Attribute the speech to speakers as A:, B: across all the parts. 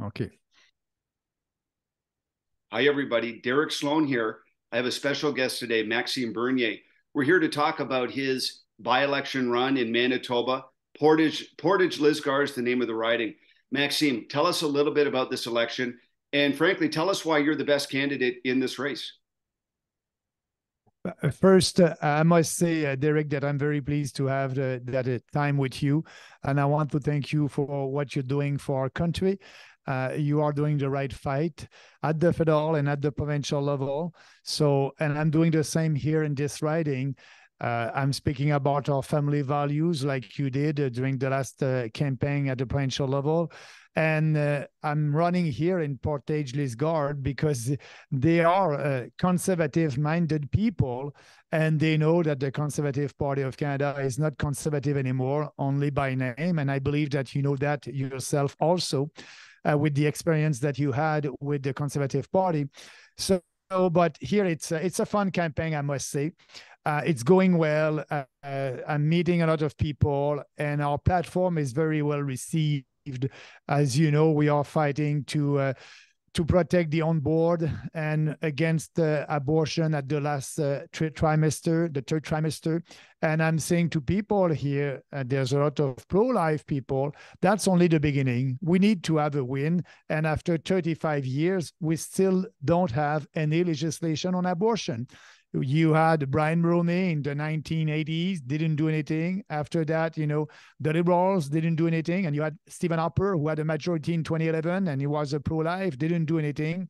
A: Okay.
B: Hi, everybody. Derek Sloan here. I have a special guest today, Maxime Bernier. We're here to talk about his by-election run in Manitoba. Portage-Lisgar is the name of the riding. Maxime, tell us a little bit about this election, and frankly, tell us why you're the best candidate in this race.
A: First, I must say, Derek, that I'm very pleased to have that time with you. And I want to thank you for what you're doing for our country. You are doing the right fight at the federal and at the provincial level. So, and I'm doing the same here in this riding. I'm speaking about our family values like you did during the last campaign at the provincial level. And I'm running here in Portage-Lisgar because they are conservative-minded people, and they know that the Conservative Party of Canada is not conservative anymore, only by name. And I believe that you know that yourself also with the experience that you had with the Conservative Party. So, but here it's a fun campaign, I must say. It's going well. I'm meeting a lot of people, and our platform is very well received. As you know, we are fighting to protect the unborn and against abortion at the last trimester, the third trimester. And I'm saying to people here, there's a lot of pro-life people. That's only the beginning. We need to have a win. And after 35 years, we still don't have any legislation on abortion. You had Brian Mulroney in the 1980s, didn't do anything. After that, you know, the Liberals didn't do anything. And you had Stephen Harper, who had a majority in 2011, and he was a pro-life, didn't do anything.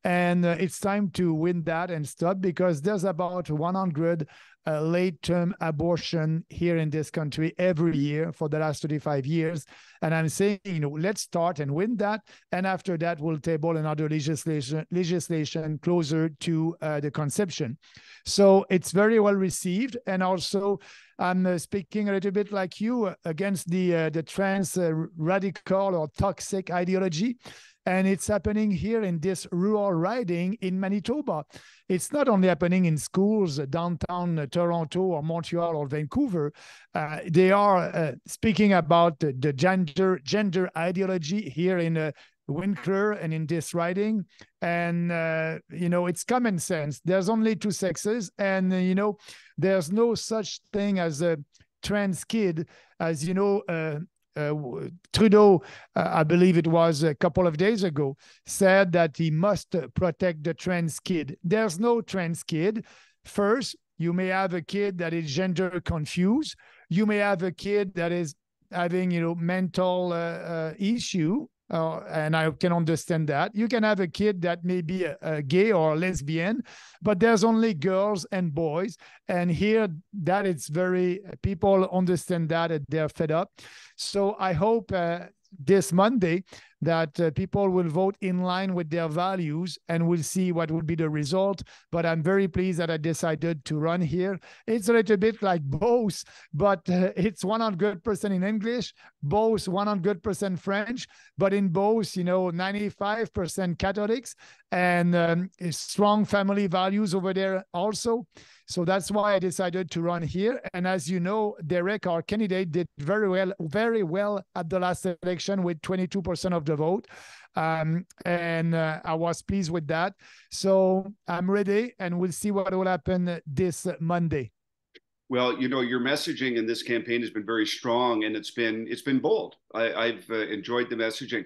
A: And it's time to win that and stop, because there's about 100 late-term abortion here in this country every year for the last 35 years. And I'm saying, you know, let's start and win that. And after that, we'll table another legislation closer to the conception. So it's very well received. And also, I'm speaking a little bit like you against the trans radical or toxic ideology. And it's happening here in this rural riding in Manitoba. It's not only happening in schools downtown Toronto or Montreal or Vancouver. They are speaking about the gender ideology here in Winkler and in this riding. And, you know, it's common sense. There's only two sexes. And, you know, there's no such thing as a trans kid. As you know, Trudeau, I believe it was a couple of days ago, said that he must protect the trans kid. There's no trans kid. First, you may have a kid that is gender confused. You may have a kid that is having, you know, mental issue. And I can understand that. You can have a kid that may be a gay or a lesbian, but there's only girls and boys. And here, that it's very, people understand that they're fed up. So I hope this Monday that people will vote in line with their values, and we'll see what will be the result. But I'm very pleased that I decided to run here. It's a little bit like both, but it's 100% in English, both 100% French, but in both, you know, 95% Catholics and strong family values over there also. So that's why I decided to run here. And as you know, Derek, our candidate, did very well at the last election with 22% of the vote. And I was pleased with that. So I'm ready, and we'll see what will happen this Monday.
B: Well, you know, your messaging in this campaign has been very strong, and it's been bold. I've enjoyed the messaging.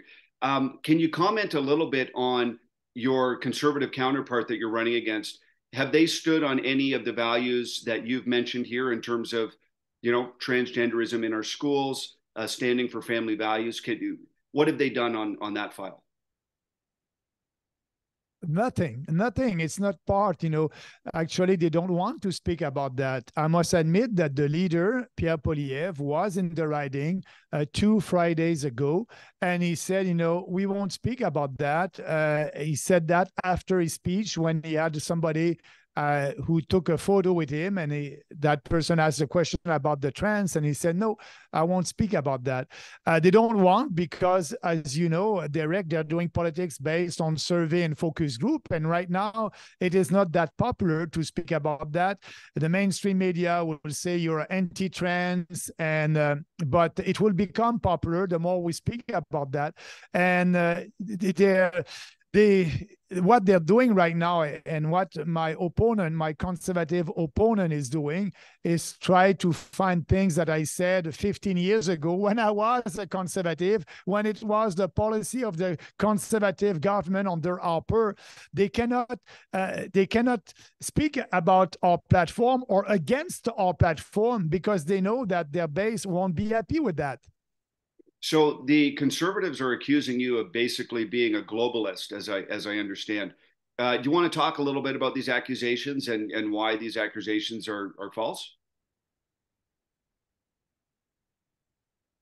B: Can you comment a little bit on your conservative counterpart that you're running against? Have they stood on any of the values that you've mentioned here in terms of, you know, transgenderism in our schools, standing for family values? What have they done on that file?
A: Nothing. It's not part, you know, actually, they don't want to speak about that. I must admit that the leader, Pierre Poilievre, was in the riding 2 Fridays ago, and he said, you know, we won't speak about that. He said that after his speech when he had somebody who took a photo with him, and that person asked a question about the trans, and he said, "No, I won't speak about that." They don't want, because, as you know, Derek, they're doing politics based on survey and focus group, and right now it is not that popular to speak about that. The mainstream media will say you're anti-trans, and but it will become popular the more we speak about that. And what they're doing right now, and what my conservative opponent is doing, is try to find things that I said 15 years ago when I was a conservative, when it was the policy of the conservative government under Harper. They cannot speak about our platform or against our platform, because they know that their base won't be happy with that.
B: So the conservatives are accusing you of basically being a globalist, as I understand. Do you want to talk a little bit about these accusations and why these accusations are false?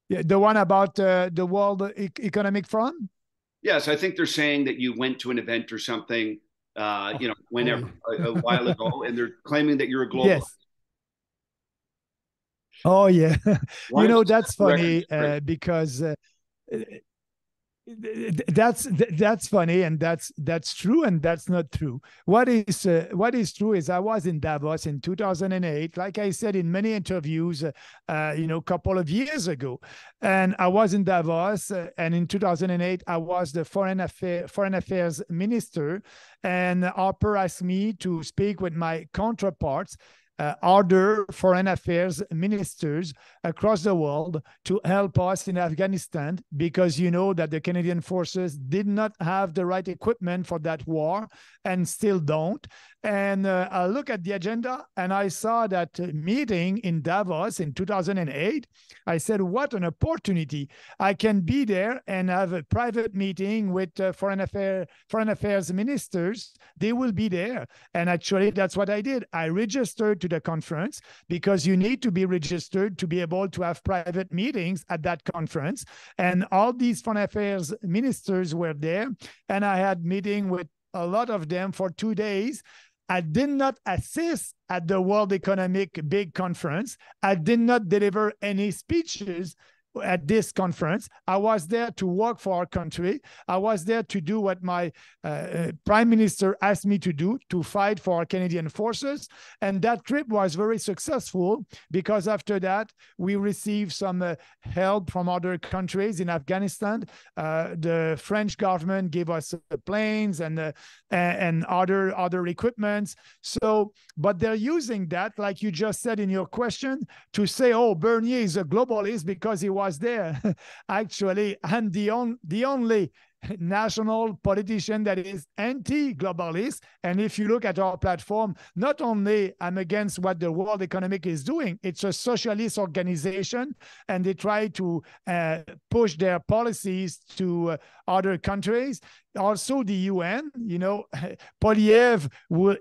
A: Yeah, the one about the World Economic Forum?
B: Yes, I think they're saying that you went to an event or something, whenever, a while ago, and they're claiming that you're a globalist.
A: Yes. Oh, yeah. That's funny, because that's funny, and that's true, and that's not true. What is true is I was in Davos in 2008, like I said in many interviews, a couple of years ago, and I was in Davos, and in 2008 I was the foreign affairs minister, and Harper asked me to speak with my counterparts, other foreign affairs ministers across the world, to help us in Afghanistan, because you know that the Canadian forces did not have the right equipment for that war, and still don't. And I look at the agenda, and I saw that meeting in Davos in 2008. I said, what an opportunity. I can be there and have a private meeting with foreign affairs ministers. They will be there. And actually, that's what I did. I registered to the conference, because you need to be registered to be able to have private meetings at that conference. And all these foreign affairs ministers were there, and I had meeting with a lot of them for 2 days. I did not assist at the World Economic Big Conference. I did not deliver any speeches at this conference. I was there to work for our country. I was there to do what my prime minister asked me to do, to fight for our Canadian forces. And that trip was very successful, because after that, we received some help from other countries in Afghanistan. The French government gave us planes and other equipments. So, but they're using that, like you just said in your question, to say, oh, Bernier is a globalist because he was there. Actually, I'm the only national politician that is anti-globalist. And if you look at our platform, not only I'm against what the World Economic is doing, it's a socialist organization, and they try to push their policies to other countries. Also, the UN, Polyev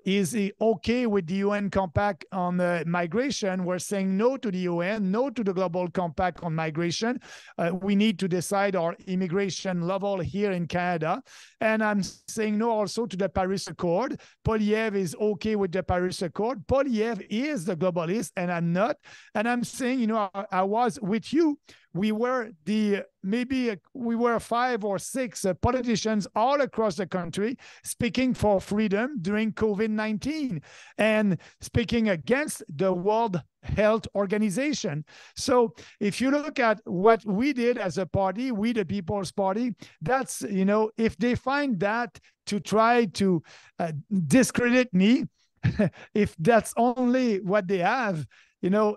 A: is okay with the UN Compact on migration. We're saying no to the UN, no to the Global Compact on migration. We need to decide our immigration level here in Canada. And I'm saying no also to the Paris Accord. Polyev is okay with the Paris Accord. Polyev is the globalist, and I'm not. And I'm saying, I was with you. We were we were 5 or 6 politicians all across the country speaking for freedom during COVID-19 and speaking against the World Health Organization. So if you look at what we did as a party, we the People's Party, that's, if they find that to try to discredit me, if that's only what they have,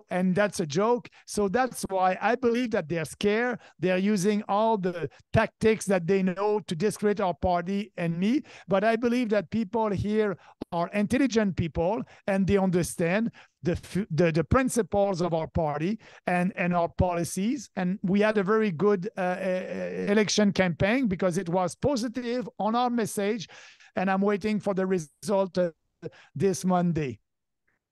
A: and that's a joke. So that's why I believe that they're scared. They're using all the tactics that they know to discredit our party and me. But I believe that people here are intelligent people, and they understand the principles of our party and our policies. And we had a very good election campaign, because it was positive on our message. And I'm waiting for the result this Monday.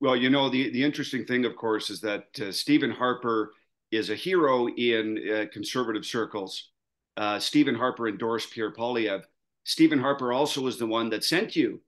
B: Well, the interesting thing, of course, is that Stephen Harper is a hero in conservative circles. Stephen Harper endorsed Pierre Poilievre. Stephen Harper also was the one that sent you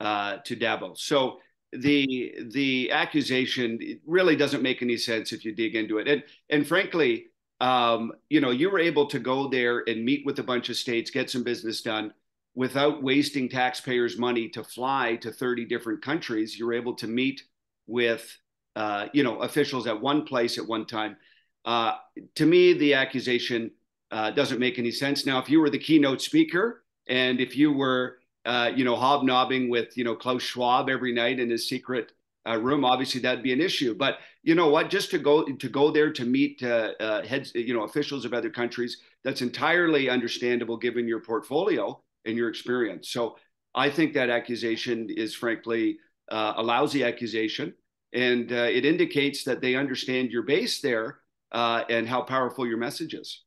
B: to Davos. So the accusation really doesn't make any sense if you dig into it. And frankly, you were able to go there and meet with a bunch of states, get some business done without wasting taxpayers' money to fly to 30 different countries. You were able to meet with officials at one place at one time. To me, the accusation doesn't make any sense. Now, if you were the keynote speaker and if you were hobnobbing with Klaus Schwab every night in his secret room, obviously that'd be an issue. But you know what? Just to go there to meet heads, officials of other countries, that's entirely understandable given your portfolio and your experience. So I think that accusation is frankly a lousy accusation, and it indicates that they understand your base there and how powerful your message is.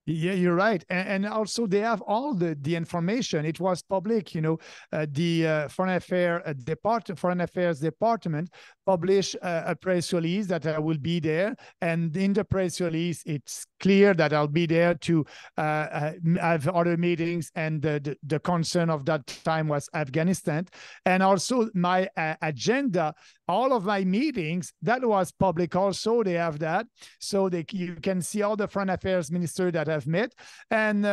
A: Yeah, you're right. And also they have all the information. It was public, the Foreign Affairs Department published a press release that I will be there. And in the press release, it's clear that I'll be there to have other meetings. And the concern of that time was Afghanistan. And also my agenda, all of my meetings, that was public also. They have that. So you can see all the foreign affairs ministers that I've met. And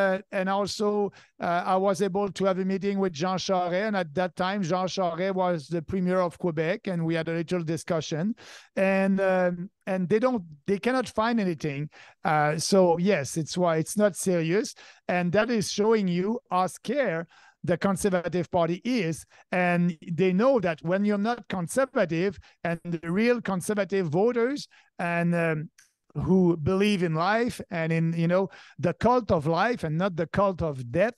A: also I was able to have a meeting with Jean Charest. And at that time, Jean Charest was the premier of Quebec. And we had a little discussion. And they cannot find anything. So yes, it's why it's not serious. And that is showing you how scared the Conservative Party is. And they know that when you're not conservative, and the real conservative voters and who believe in life and in the cult of life and not the cult of death,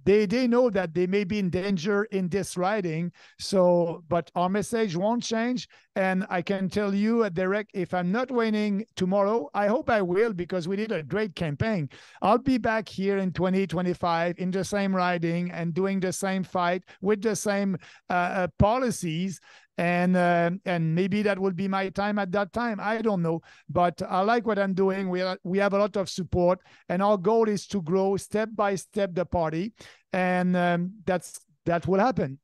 A: they know that they may be in danger in this riding. So, but our message won't change. And I can tell you, Derek, if I'm not winning tomorrow, I hope I will, because we did a great campaign. I'll be back here in 2025 in the same riding and doing the same fight with the same policies. And maybe that will be my time at that time. I don't know, but I like what I'm doing. We have a lot of support, and our goal is to grow step by step the party, and that will happen.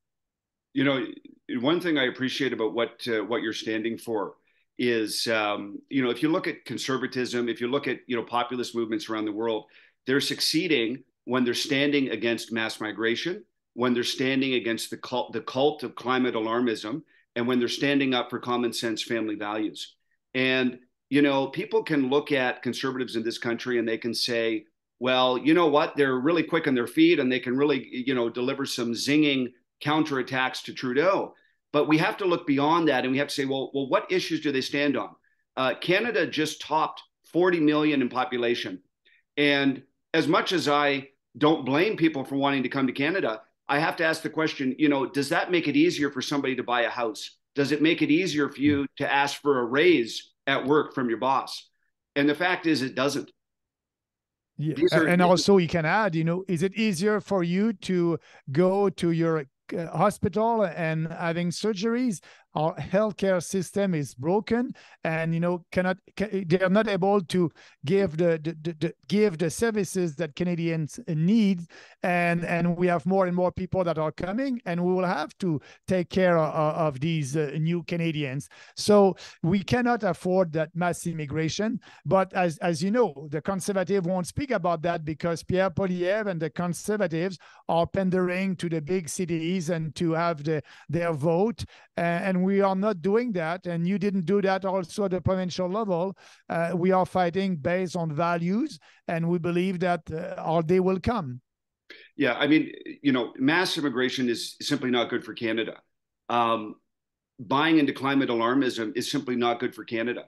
B: One thing I appreciate about what you're standing for is, if you look at conservatism, if you look at populist movements around the world, they're succeeding when they're standing against mass migration, when they're standing against the cult of climate alarmism, and when they're standing up for common sense family values. And, people can look at conservatives in this country and they can say, well, you know what, they're really quick on their feet and they can really, deliver some zinging counterattacks to Trudeau. But we have to look beyond that and we have to say, well, what issues do they stand on? Canada just topped 40 million in population. And as much as I don't blame people for wanting to come to Canada, I have to ask the question, does that make it easier for somebody to buy a house? Does it make it easier for you to ask for a raise at work from your boss? And the fact is, it doesn't.
A: Yeah. And also you can add, is it easier for you to go to your hospital and having surgeries? Our healthcare system is broken, and they are not able to give the services that Canadians need, and we have more and more people that are coming, and we will have to take care of these new Canadians. So we cannot afford that mass immigration. But as you know, the Conservative won't speak about that because Pierre Poilievre and the Conservatives are pandering to the big cities and to have their vote, and we are not doing that, and you didn't do that also at the provincial level. We are fighting based on values, and we believe that our day will come.
B: Yeah, I mean, mass immigration is simply not good for Canada. Buying into climate alarmism is simply not good for Canada.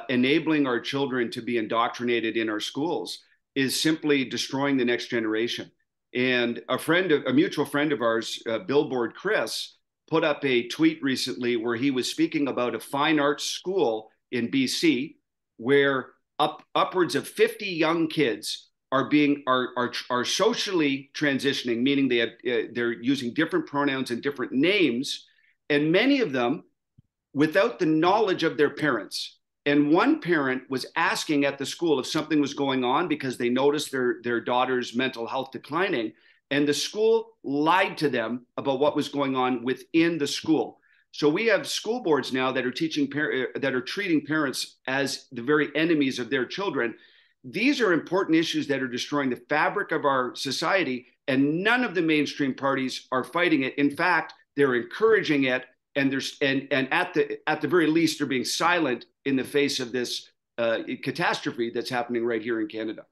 B: Enabling our children to be indoctrinated in our schools is simply destroying the next generation. And a mutual friend of ours, Billboard Chris, put up a tweet recently where he was speaking about a fine arts school in BC where upwards of 50 young kids are socially transitioning, meaning they're using different pronouns and different names, and many of them without the knowledge of their parents. And one parent was asking at the school if something was going on because they noticed their daughter's mental health declining. and the school lied to them about what was going on within the school. So we have school boards now that are treating parents as the very enemies of their children. These are important issues that are destroying the fabric of our society, and none of the mainstream parties are fighting it. In fact, they're encouraging it, and at the very least, they're being silent in the face of this catastrophe that's happening right here in Canada.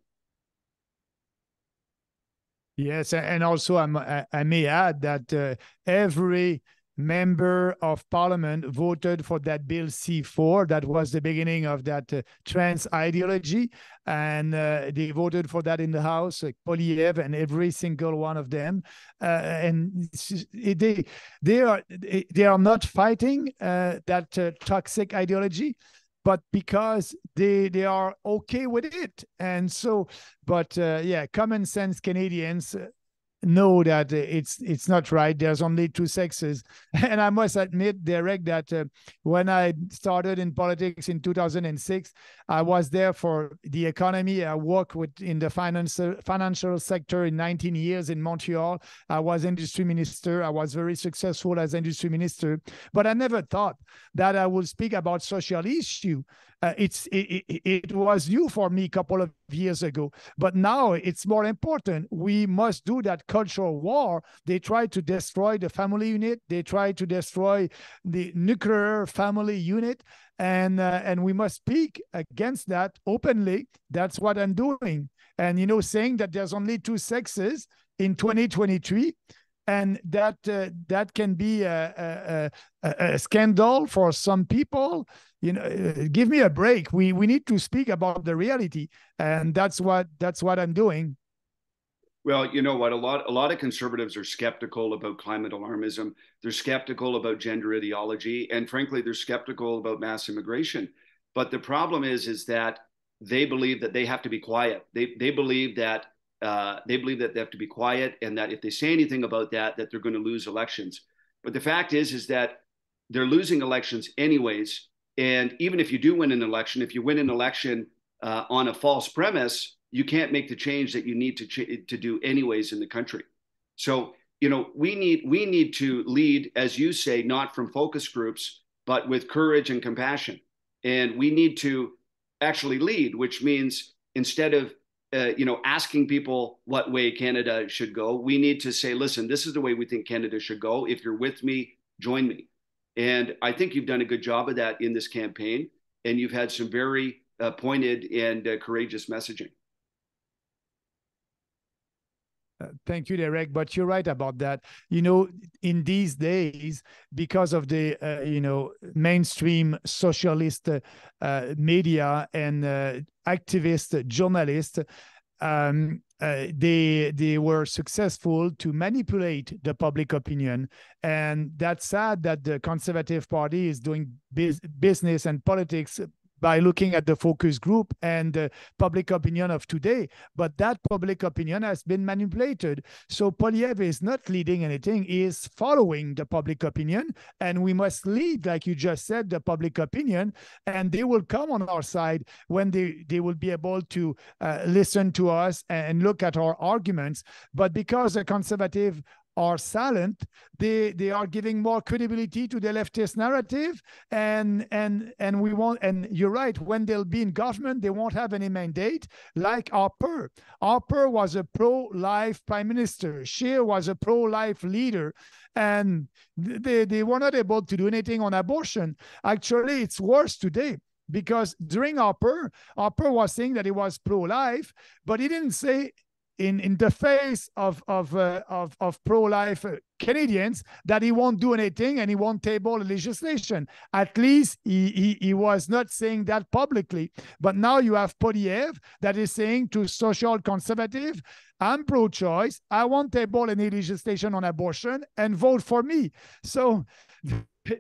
A: Yes, and also I may add that every member of parliament voted for that bill C4. That was the beginning of that trans ideology, and they voted for that in the House, like Poilievre and every single one of them. And they are not fighting that toxic ideology, but because they are okay with it. And so, but yeah, common sense Canadians know that it's not right. There's only two sexes. And I must admit, Derek, that when I started in politics in 2006, I was there for the economy. I worked in the financial sector in 19 years in Montreal. I was industry minister. I was very successful as industry minister, but I never thought that I would speak about social issue. It was new for me a couple of years ago, but now it's more important. We must do that cultural war. They try to destroy the family unit. They try to destroy the nuclear family unit, and we must speak against that openly. That's what I'm doing. And saying that there's only two sexes in 2023. And that can be a scandal for some people. Give me a break. We need to speak about the reality, and that's what I'm doing.
B: Well, you know what? A lot of conservatives are skeptical about climate alarmism. They're skeptical about gender ideology, and frankly, they're skeptical about mass immigration. But the problem is that they believe that they have to be quiet. They believe that. They believe that they have to be quiet, and that if they say anything about that they're going to lose elections. But the fact is that they're losing elections anyways. And even if you do win an election, if you win an election on a false premise, you can't make the change that you need to do anyways in the country. So we need to lead, as you say, not from focus groups, but with courage and compassion. And we need to actually lead, which means instead of asking people what way Canada should go, we need to say, listen, this is the way we think Canada should go. If you're with me, join me. And I think you've done a good job of that in this campaign, and you've had some very pointed and courageous messaging.
A: Thank you, Derek. But you're right about that. In these days, because of the mainstream socialist media and activist journalists, they were successful to manipulate the public opinion. And that's sad that the Conservative Party is doing business and politics by looking at the focus group and the public opinion of today. But that public opinion has been manipulated. So Poilievre is not leading anything, he is following the public opinion. And we must lead, like you just said, the public opinion. And they will come on our side when they will be able to listen to us and look at our arguments. But because the Conservative are silent, they are giving more credibility to the leftist narrative, and we won't. And you're right, when they'll be in government, they won't have any mandate. Like Harper was a pro-life prime minister. Scheer was a pro-life leader, and they were not able to do anything on abortion. Actually, it's worse today. Because during Harper was saying that he was pro-life, but he didn't say in the face of pro-life Canadians that he won't do anything and he won't table legislation. At least he was not saying that publicly. But now you have Poilievre that is saying to social conservative, I'm pro-choice, I won't table any legislation on abortion, and vote for me. So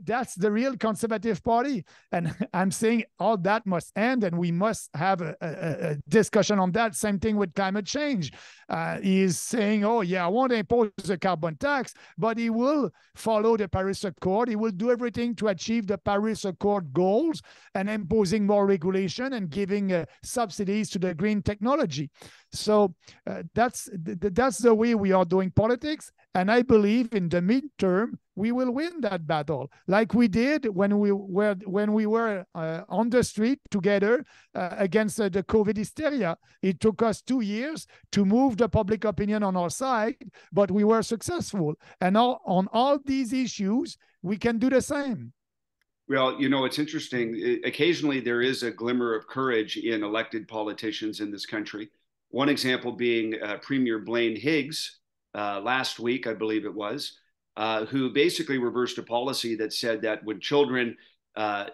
A: that's the real Conservative Party. And I'm saying all that must end, and we must have a discussion on that. Same thing with climate change. He's saying, oh, yeah, I won't impose a carbon tax, but he will follow the Paris Accord. He will do everything to achieve the Paris Accord goals and imposing more regulation and giving subsidies to the green technology. So that's the way we are doing politics. And I believe in the midterm, we will win that battle, like we did when we were on the street together against the COVID hysteria. It took us 2 years to move the public opinion on our side, but we were successful. And on all these issues, we can do the same.
B: Well, it's interesting. Occasionally, there is a glimmer of courage in elected politicians in this country. One example being Premier Blaine Higgs last week, I believe it was, who basically reversed a policy that said that when children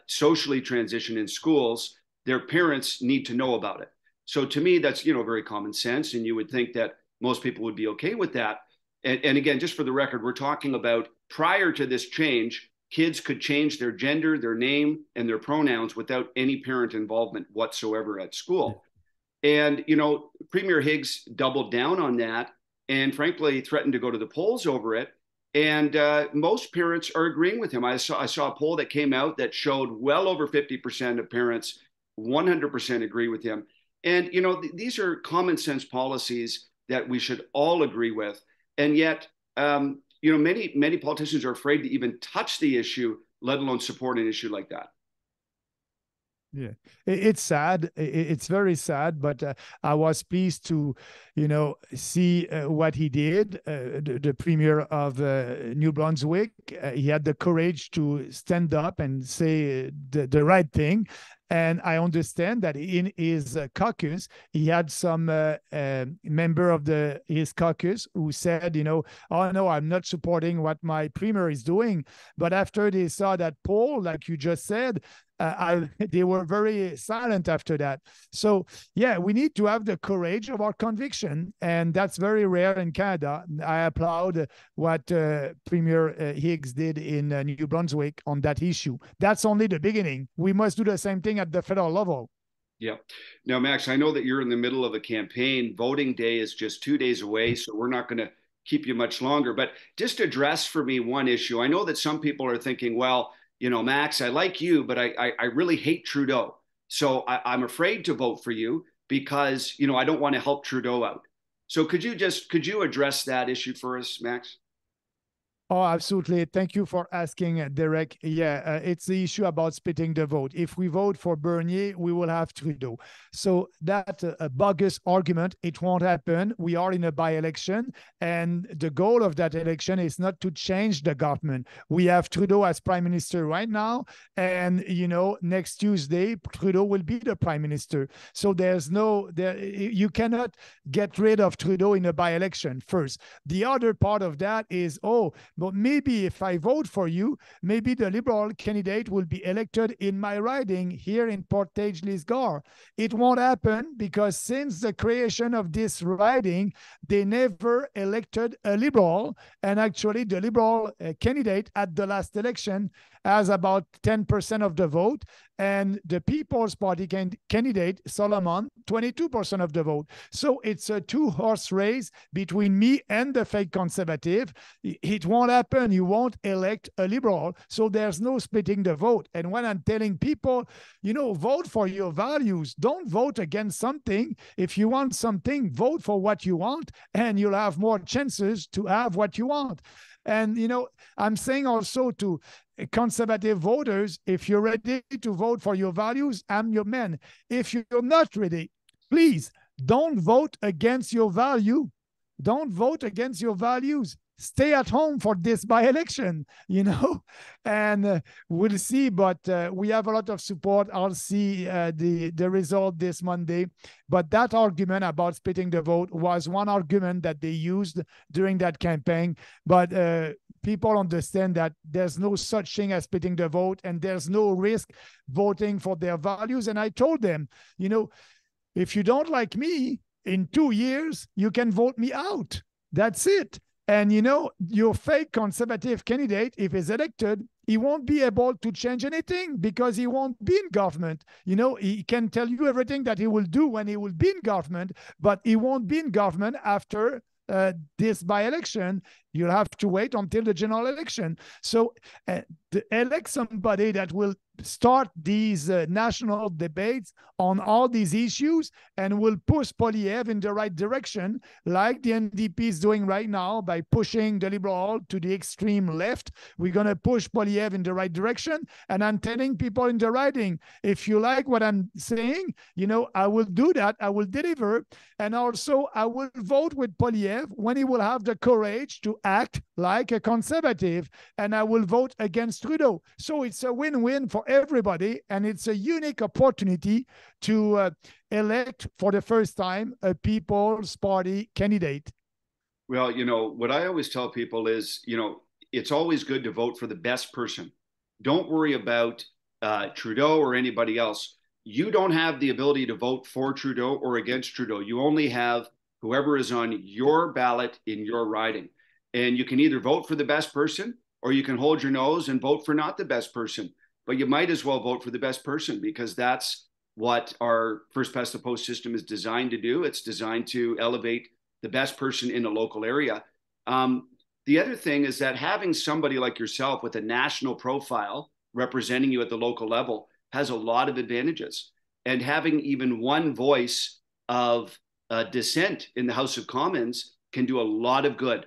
B: socially transition in schools, their parents need to know about it. So to me, that's, very common sense. And you would think that most people would be okay with that. And again, just for the record, we're talking about prior to this change, kids could change their gender, their name, and their pronouns without any parent involvement whatsoever at school. And, Premier Higgs doubled down on that and frankly threatened to go to the polls over it. And most parents are agreeing with him. I saw a poll that came out that showed well over 50% of parents 100% agree with him. And, these are common sense policies that we should all agree with. And yet, many politicians are afraid to even touch the issue, let alone support an issue like that.
A: Yeah, it's sad. It's very sad, but I was pleased to, see what he did. The premier of New Brunswick, he had the courage to stand up and say the right thing. And I understand that in his caucus, he had some member of his caucus who said, oh, no, I'm not supporting what my premier is doing. But after they saw that poll, like you just said, they were very silent after that. So, yeah, we need to have the courage of our conviction, and that's very rare in Canada. I applaud what Premier Higgs did in New Brunswick on that issue. That's only the beginning. We must do the same thing at the federal level.
B: Yeah. Now, Max, I know that you're in the middle of a campaign. Voting day is just 2 days away, so we're not going to keep you much longer. But just address for me one issue. I know that some people are thinking, well, Max, I like you, but I really hate Trudeau. So I'm afraid to vote for you because, I don't want to help Trudeau out. So could you address that issue for us, Max?
A: Oh, absolutely. Thank you for asking, Derek. Yeah, it's the issue about splitting the vote. If we vote for Bernier, we will have Trudeau. So that's a bogus argument. It won't happen. We are in a by-election, and the goal of that election is not to change the government. We have Trudeau as prime minister right now, and, next Tuesday, Trudeau will be the prime minister. So you cannot get rid of Trudeau in a by-election first. The other part of that is, but maybe if I vote for you, maybe the Liberal candidate will be elected in my riding here in Portage-Lisgar. It won't happen because since the creation of this riding, they never elected a Liberal. And actually, the Liberal candidate at the last election has about 10% of the vote. And the People's Party candidate, Solomon, 22% of the vote. So it's a two-horse race between me and the fake Conservative. It won't happen. You won't elect a Liberal. So there's no splitting the vote. And when I'm telling people, vote for your values, don't vote against something. If you want something, vote for what you want, and you'll have more chances to have what you want. And, I'm saying also to Conservative voters, if you're ready to vote for your values, I'm your man. If you're not ready, please don't vote against your value. Don't vote against your values. Stay at home for this by-election, and we'll see. But we have a lot of support. I'll see the result this Monday. But that argument about splitting the vote was one argument that they used during that campaign. But people understand that there's no such thing as splitting the vote, and there's no risk voting for their values. And I told them, if you don't like me, in 2 years, you can vote me out. That's it. And, your fake Conservative candidate, if he's elected, he won't be able to change anything because he won't be in government. You know, he can tell you everything that he will do when he will be in government, but he won't be in government after this by-election. You'll have to wait until the general election. So to elect somebody that will start these national debates on all these issues and will push Poilievre in the right direction, like the NDP is doing right now by pushing the Liberal to the extreme left. We're going to push Poilievre in the right direction. And I'm telling people in the riding, if you like what I'm saying, you know, I will do that. I will deliver. And also, I will vote with Poilievre when he will have the courage to act like a conservative, and I will vote against Trudeau. So it's a win-win for everybody, and it's a unique opportunity to elect for the first time a People's Party candidate.
B: Well, you know, what I always tell people is, you know, it's always good to vote for the best person. Don't worry about Trudeau or anybody else. You don't have the ability to vote for Trudeau or against Trudeau. You only have whoever is on your ballot in your riding. And you can either vote for the best person or you can hold your nose and vote for not the best person. But you might as well vote for the best person, because that's what our first past the post system is designed to do. It's designed to elevate the best person in a local area. The other thing is that having somebody like yourself with a national profile representing you at the local level has a lot of advantages. And having even one voice of dissent in the House of Commons can do a lot of good.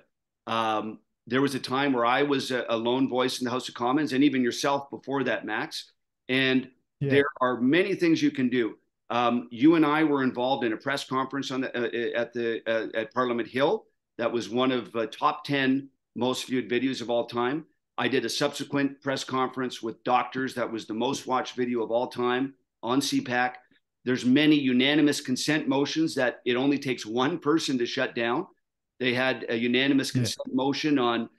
B: There was a time where I was a lone voice in the House of Commons, and even yourself before that, Max. And there are many things you can do. You and I were involved in a press conference on at Parliament Hill. That was one of top 10 most viewed videos of all time. I did a subsequent press conference with doctors. That was the most watched video of all time on CPAC. There's many unanimous consent motions that it only takes one person to shut down. They had a unanimous consent motion on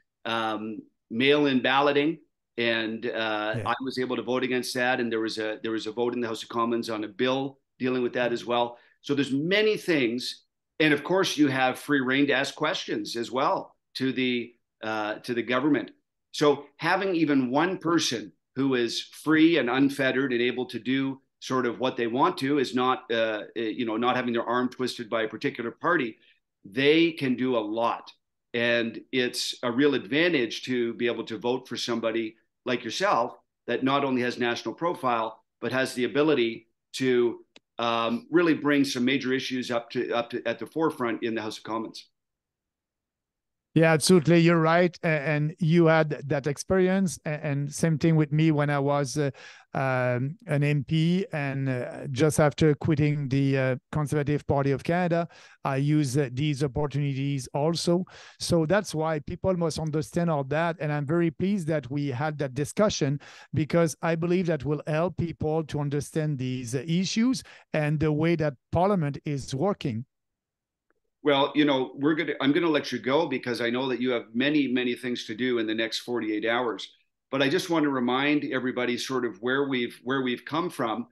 B: mail-in balloting, and I was able to vote against that. And there was a vote in the House of Commons on a bill dealing with that as well. So there's many things, and of course you have free reign to ask questions as well to the government. So having even one person who is free and unfettered and able to do sort of what they want to is not not having their arm twisted by a particular party. They can do a lot. And it's a real advantage to be able to vote for somebody like yourself that not only has national profile, but has the ability to really bring some major issues up to at the forefront in the House of Commons.
A: Yeah, absolutely. You're right. And you had that experience. And same thing with me when I was an MP. And just after quitting the Conservative Party of Canada, I use these opportunities also. So that's why people must understand all that. And I'm very pleased that we had that discussion, because I believe that will help people to understand these issues and the way that Parliament is working.
B: Well, you know, I'm gonna let you go because I know that you have many, many things to do in the next 48 hours. But I just want to remind everybody sort of where we've come from.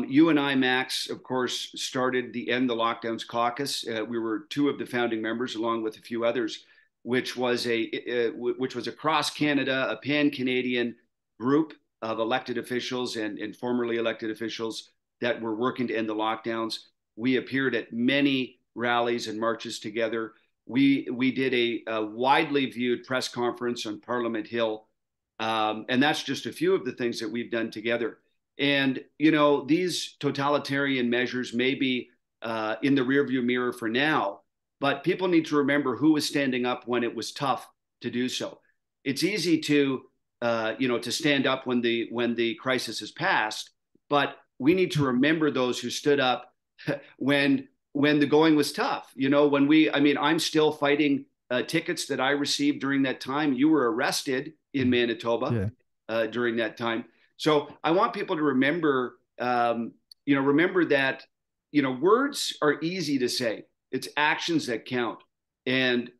B: You and I, Max, of course, started the End the Lockdowns Caucus. We were two of the founding members, along with a few others, which was across Canada, a pan-Canadian group of elected officials and formerly elected officials that were working to end the lockdowns. We appeared at many rallies and marches together. We did a widely viewed press conference on Parliament Hill, and that's just a few of the things that we've done together. And you know, these totalitarian measures may be in the rearview mirror for now, but people need to remember who was standing up when it was tough to do so. It's easy to to stand up when the crisis has passed, but we need to remember those who stood up when the going was tough. You know, I'm still fighting tickets that I received during that time. You were arrested in Manitoba during that time. So I want people to remember, remember that, words are easy to say. It's actions that count. And,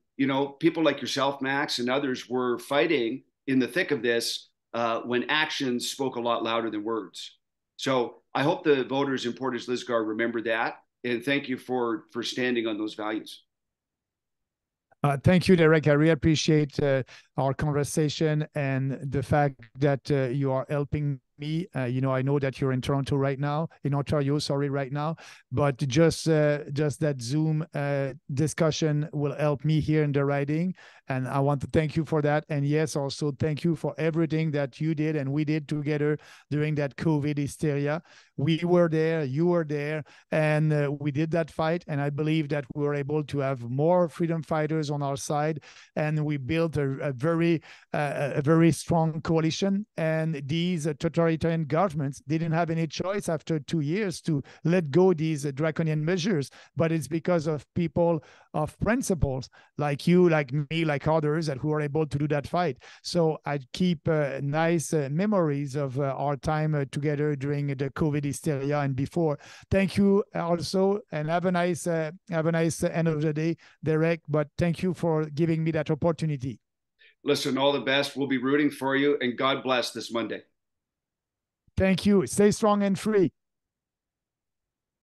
B: people like yourself, Max, and others were fighting in the thick of this when actions spoke a lot louder than words. So I hope the voters in Portage-Lisgar remember that. And thank you for standing on those values.
A: Thank you, Derek. I really appreciate our conversation and the fact that you are helping me. I know that you're in Toronto right now, in Ontario, sorry, right now, but just that Zoom discussion will help me here in the writing. And I want to thank you for that. And yes, also thank you for everything that you did and we did together during that COVID hysteria. We were there, you were there, and we did that fight. And I believe that we were able to have more freedom fighters on our side, and we built a very strong coalition. And these totalitarian governments didn't have any choice after 2 years to let go these draconian measures, but it's because of people of principles like you, like me, like others that who are able to do that fight. So I keep nice memories of our time together during the COVID hysteria and before. Thank you also, and have a nice end of the day, Derek. But thank you for giving me that opportunity.
B: Listen, all the best. We'll be rooting for you, and God bless this Monday.
A: Thank you. Stay strong and free.